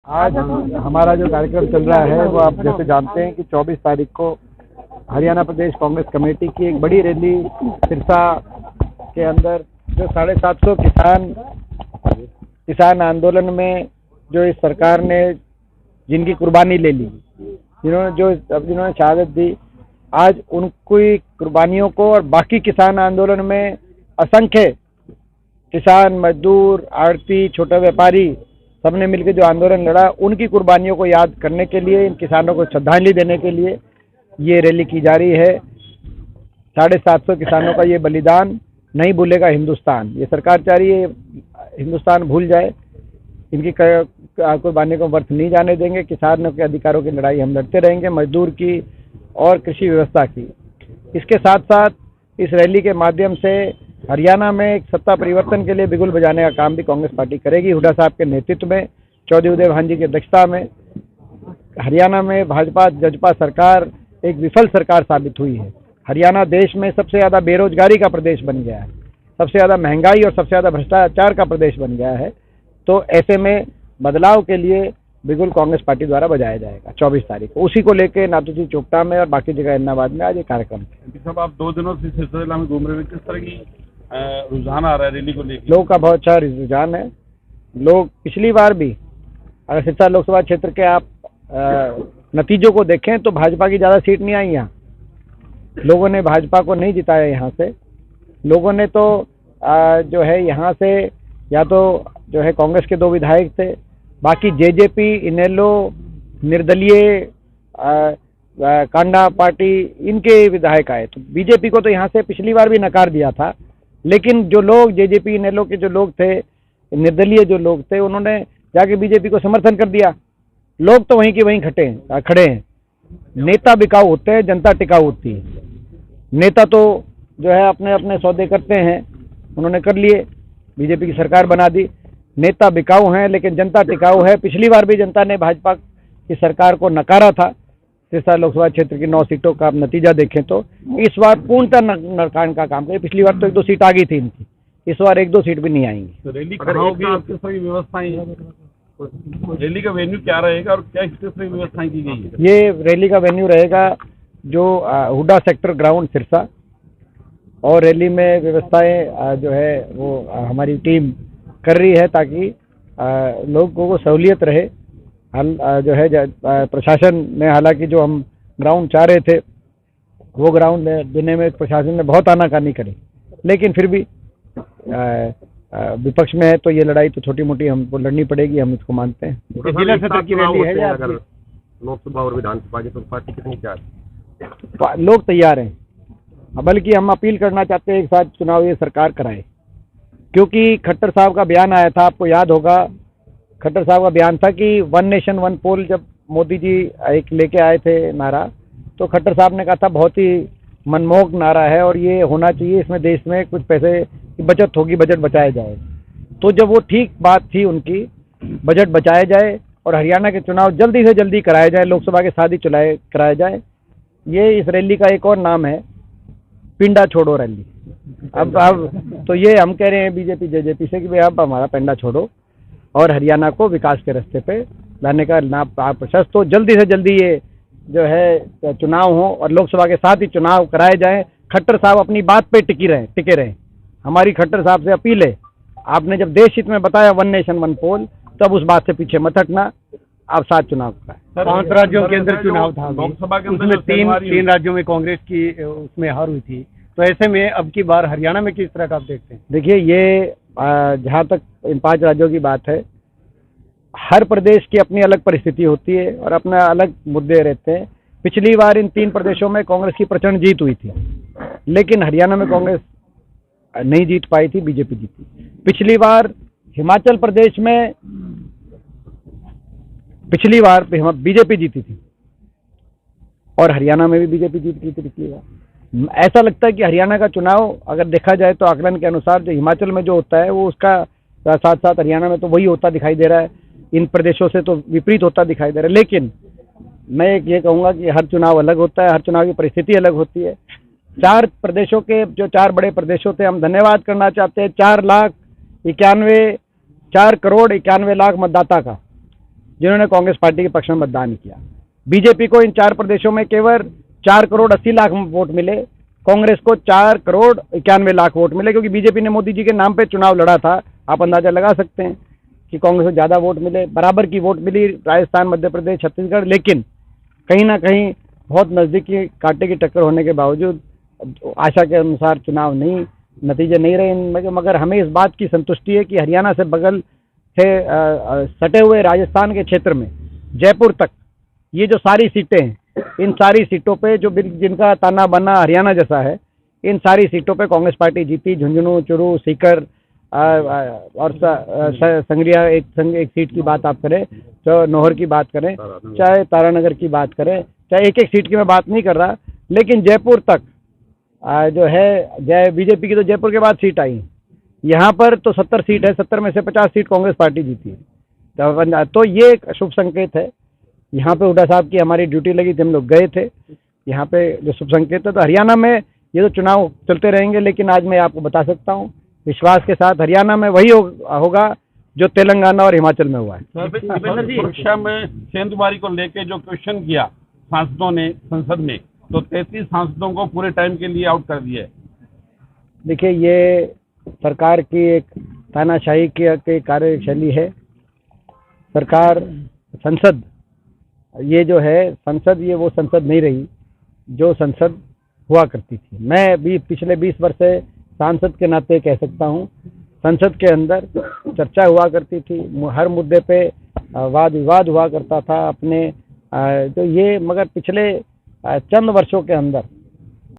आज हमारा जो कार्यक्रम चल रहा है वो आप जैसे जानते हैं कि 24 तारीख को हरियाणा प्रदेश कांग्रेस कमेटी की एक बड़ी रैली सिरसा के अंदर जो 750 किसान आंदोलन में जो इस सरकार ने जिनकी कुर्बानी ले ली, जिन्होंने शहादत दी, आज उनकी कुर्बानियों को और बाकी किसान आंदोलन में असंख्य किसान, मजदूर, आड़ती, छोटे व्यापारी सबने मिलकर जो आंदोलन लड़ा, उनकी कुर्बानियों को याद करने के लिए, इन किसानों को श्रद्धांजलि देने के लिए ये रैली की जा रही है। 750 किसानों का ये बलिदान नहीं भूलेगा हिंदुस्तान। ये सरकार चाह रही है हिंदुस्तान भूल जाए, इनकी कुर्बानियों को व्यर्थ नहीं जाने देंगे। किसानों के अधिकारों की लड़ाई हम लड़ते रहेंगे, मजदूर की और कृषि व्यवस्था की। इसके साथ साथ इस रैली के माध्यम से हरियाणा में एक सत्ता परिवर्तन के लिए बिगुल बजाने का काम भी कांग्रेस पार्टी करेगी। हुड्डा साहब के नेतृत्व में, चौधरी उदय भान जी की अध्यक्षता में हरियाणा में भाजपा जजपा सरकार एक विफल सरकार साबित हुई है। हरियाणा देश में सबसे ज़्यादा बेरोजगारी का प्रदेश बन गया है, सबसे ज़्यादा महंगाई और सबसे ज़्यादा भ्रष्टाचार का प्रदेश बन गया है। तो ऐसे में बदलाव के लिए बिगुल कांग्रेस पार्टी द्वारा बजाया जाएगा 24 तारीख को। उसी को लेकर नाथूजी चोपटा में और बाकी जगह एन्नाबाद में आज ये कार्यक्रम है। सब आप 2 दिनों से सिलसिले में घूम रहे हैं, किस तरह की रुझान आ रहा है रैली को लेकर? लोगों का बहुत अच्छा रुझान है। लोग पिछली बार भी, अगर सिरसा लोकसभा क्षेत्र के आप नतीजों को देखें तो भाजपा की ज़्यादा सीट नहीं आई यहाँ। लोगों ने भाजपा को नहीं जिताया यहाँ से। लोगों ने तो जो है यहाँ से या तो जो है कांग्रेस के 2 विधायक थे, बाकी जेजेपी, इनेलो, निर्दलीय, कांडा पार्टी, इनके विधायक आए। तो बीजेपी को तो यहाँ से पिछली बार भी नकार दिया था, लेकिन जो लोग जेजेपी, इनेलो के जो लोग थे, निर्दलीय जो लोग थे, उन्होंने जाके बीजेपी को समर्थन कर दिया। लोग तो वहीं के वहीं खड़े हैं। नेता बिकाऊ होते हैं, जनता टिकाऊ होती है। नेता तो जो है अपने अपने सौदे करते हैं, उन्होंने कर लिए, बीजेपी की सरकार बना दी। नेता बिकाऊ हैं लेकिन जनता टिकाऊ है। पिछली बार भी जनता ने भाजपा की सरकार को नकारा था। सिरसा लोकसभा क्षेत्र की 9 सीटों का आप नतीजा देखें तो इस बार पूर्णतः नरकांड का काम करें। पिछली बार तो 1-2 सीट आ गई थी इनकी, इस बार 1-2 सीट भी नहीं आएंगी। तो रैली कहाँ होगी, किस तरह की व्यवस्थाएं, रैली का वेन्यू क्या रहेगा और क्या किस तरह की व्यवस्थाएं की गई है? ये रैली का वेन्यू रहेगा जो हुड्डा सेक्टर ग्राउंड सिरसा, और रैली में व्यवस्थाएं जो है वो हमारी टीम कर रही है ताकि लोगों को सहूलियत रहे। जो है प्रशासन ने, हालांकि जो हम ग्राउंड चाह रहे थे वो ग्राउंड देने में प्रशासन ने बहुत आनाकानी करी, लेकिन फिर भी विपक्ष में है तो ये लड़ाई तो छोटी मोटी हमको लड़नी पड़ेगी, हम इसको मानते हैं। जिला सत्र की रैली है या अगर लोकसभा और विधानसभा की, तो पार्टी कितनी तैयार? लोग तैयार हैं, बल्कि हम अपील करना चाहते हैं एक साथ चुनाव ये सरकार कराए, क्योंकि खट्टर साहब का बयान आया था, आपको याद होगा। खट्टर साहब का बयान था कि 1 नेशन 1 पोल, जब मोदी जी एक लेके आए थे नारा, तो खट्टर साहब ने कहा था बहुत ही मनमोहक नारा है और ये होना चाहिए, इसमें देश में कुछ पैसे की बचत होगी, बजट बचाया जाए। तो जब वो ठीक बात थी उनकी, बजट बचाया जाए और हरियाणा के चुनाव जल्दी से जल्दी कराए जाए, लोकसभा के साथ ही कराया जाए। ये इस रैली का एक और नाम है, पिंडा छोड़ो रैली। अब तो ये हम कह रहे हैं बीजेपी जेजेपी से कि भाई अब हमारा पिंडा छोड़ो और हरियाणा को विकास के रास्ते पे लाने का नाम प्रशस्त हो। जल्दी से जल्दी ये जो है चुनाव हो और लोकसभा के साथ ही चुनाव कराए जाएं। खट्टर साहब अपनी बात पे टिके रहें। हमारी खट्टर साहब से अपील है, आपने जब देश हित में बताया 1 नेशन 1 पोल, तब उस बात से पीछे मत हटना, आप साथ चुनाव कराएं। 5 राज्यों के अंदर चुनाव था, लोकसभा के उसमें 3 राज्यों में कांग्रेस की उसमें हार हुई थी। तो ऐसे में अब की बार हरियाणा में किस तरह का आप देखते हैं? देखिए, ये जहाँ तक इन 5 राज्यों की बात है, हर प्रदेश की अपनी अलग परिस्थिति होती है और अपना अलग मुद्दे रहते हैं। पिछली बार इन 3 प्रदेशों में कांग्रेस की प्रचंड जीत हुई थी, लेकिन हरियाणा में कांग्रेस नहीं जीत पाई थी, बीजेपी जीती। पिछली बार हिमाचल प्रदेश में बीजेपी जीती थी और हरियाणा में भी बीजेपी जीत गई थी पिछली बार। ऐसा लगता है कि हरियाणा का चुनाव अगर देखा जाए तो आकलन के अनुसार जो हिमाचल में जो होता है वो उसका साथ साथ हरियाणा में तो वही होता दिखाई दे रहा है। इन प्रदेशों से तो विपरीत होता दिखाई दे रहा है। लेकिन मैं ये कहूँगा कि हर चुनाव अलग होता है, हर चुनाव की परिस्थिति अलग होती है। 4 प्रदेशों के जो 4 बड़े प्रदेशों थे, हम धन्यवाद करना चाहते हैं 4 करोड़ 91 लाख मतदाता का, जिन्होंने कांग्रेस पार्टी के पक्ष में मतदान किया। बीजेपी को इन 4 प्रदेशों में केवल 4 करोड़ 80 लाख वोट मिले, कांग्रेस को 4 करोड़ 91 लाख वोट मिले, क्योंकि बीजेपी ने मोदी जी के नाम पे चुनाव लड़ा था। आप अंदाजा लगा सकते हैं कि कांग्रेस को ज़्यादा वोट मिले, बराबर की वोट मिली राजस्थान, मध्य प्रदेश, छत्तीसगढ़। लेकिन कहीं ना कहीं बहुत नज़दीकी कांटे की टक्कर होने के बावजूद आशा के अनुसार चुनाव नहीं, नतीजे नहीं रहे। मगर हमें इस बात की संतुष्टि है कि हरियाणा से बगल से सटे हुए राजस्थान के क्षेत्र में जयपुर तक ये जो सारी सीटें हैं, इन सारी सीटों पे जो जिनका ताना बाना हरियाणा जैसा है, इन सारी सीटों पे कांग्रेस पार्टी जीती। झुंझुनू, चुरू, सीकर और संगरिया एक सीट की बात आप करें, तो नौहर की बात करें, चाहे तारानगर की बात करें, चाहे एक सीट की मैं बात नहीं कर रहा, लेकिन जयपुर तक जो है बीजेपी की तो जयपुर के बाद सीट आई। यहाँ पर तो 70 सीट है, 70 में से 50 सीट कांग्रेस पार्टी जीती है। तो ये एक शुभ संकेत है। यहाँ पे हुड्डा साहब की हमारी ड्यूटी लगी थी, हम लोग गए थे, यहाँ पे जो शुभ संकेत है। तो हरियाणा में ये तो चुनाव चलते रहेंगे, लेकिन आज मैं आपको बता सकता हूँ विश्वास के साथ, हरियाणा में वही होगा जो तेलंगाना और हिमाचल में हुआ है। सुरक्षा में सेंधमारी को लेके जो क्वेश्चन किया सांसदों ने संसद में, तो 33 सांसदों को पूरे टाइम के लिए आउट कर दिया है। देखिए, ये सरकार की एक तानाशाही की कार्यशैली है। सरकार, संसद, ये जो है संसद, ये वो संसद नहीं रही जो संसद हुआ करती थी। मैं भी पिछले 20 वर्ष से सांसद के नाते कह सकता हूँ, संसद के अंदर चर्चा हुआ करती थी, हर मुद्दे पे वाद विवाद हुआ करता था अपने तो ये, मगर पिछले चंद वर्षों के अंदर